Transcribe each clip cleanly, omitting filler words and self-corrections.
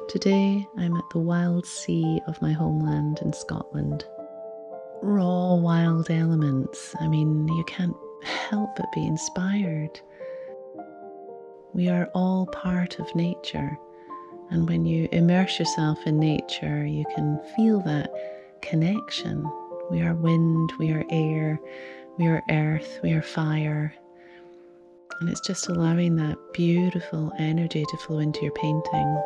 Today I'm at the wild sea of my homeland in Scotland. Raw wild elements. You can't help but be inspired. We are all part of nature, and when you immerse yourself in nature, you can feel that connection. We are wind, we are air, we are earth, we are fire. And it's just allowing that beautiful energy to flow into your painting.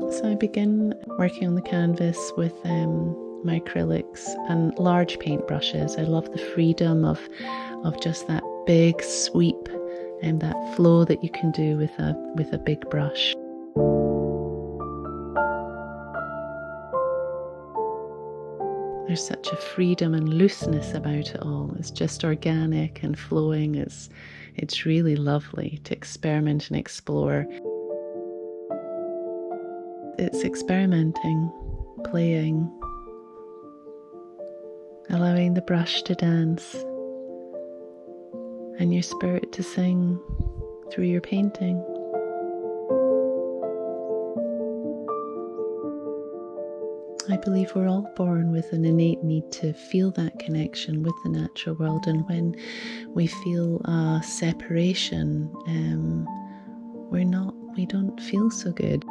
So I begin working on the canvas with my acrylics and large paintbrushes. I love the freedom of just that big sweep and that flow that you can do with a big brush. There's such a freedom and looseness about it all. It's just organic and flowing. It's really lovely to experiment and explore. It's experimenting, playing, allowing the brush to dance and your spirit to sing through your painting. I believe we're all born with an innate need to feel that connection with the natural world, and when we feel a separation, we don't feel so good.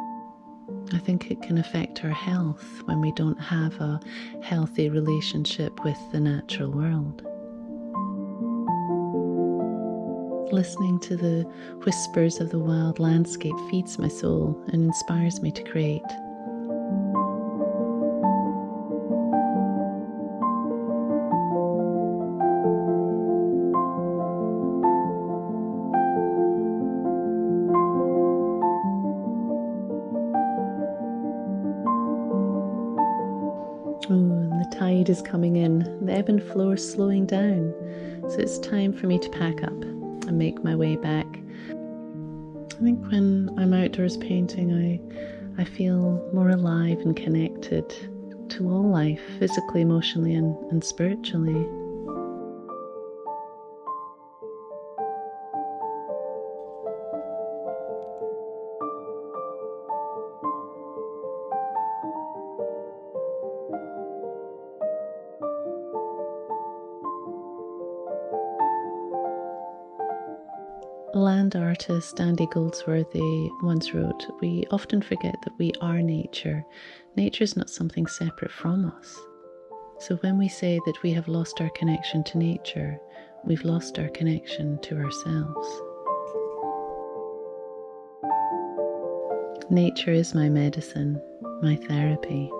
I think it can affect our health when we don't have a healthy relationship with the natural world. Listening to the whispers of the wild landscape feeds my soul and inspires me to create. And the tide is coming in, the ebb and flow is slowing down, so it's time for me to pack up and make my way back. I think when I'm outdoors painting, I feel more alive and connected to all life, physically, emotionally, and spiritually. Land artist Andy Goldsworthy once wrote, "We often forget that we are nature. Nature is not something separate from us." So when we say that we have lost our connection to nature, we've lost our connection to ourselves. Nature is my medicine, my therapy.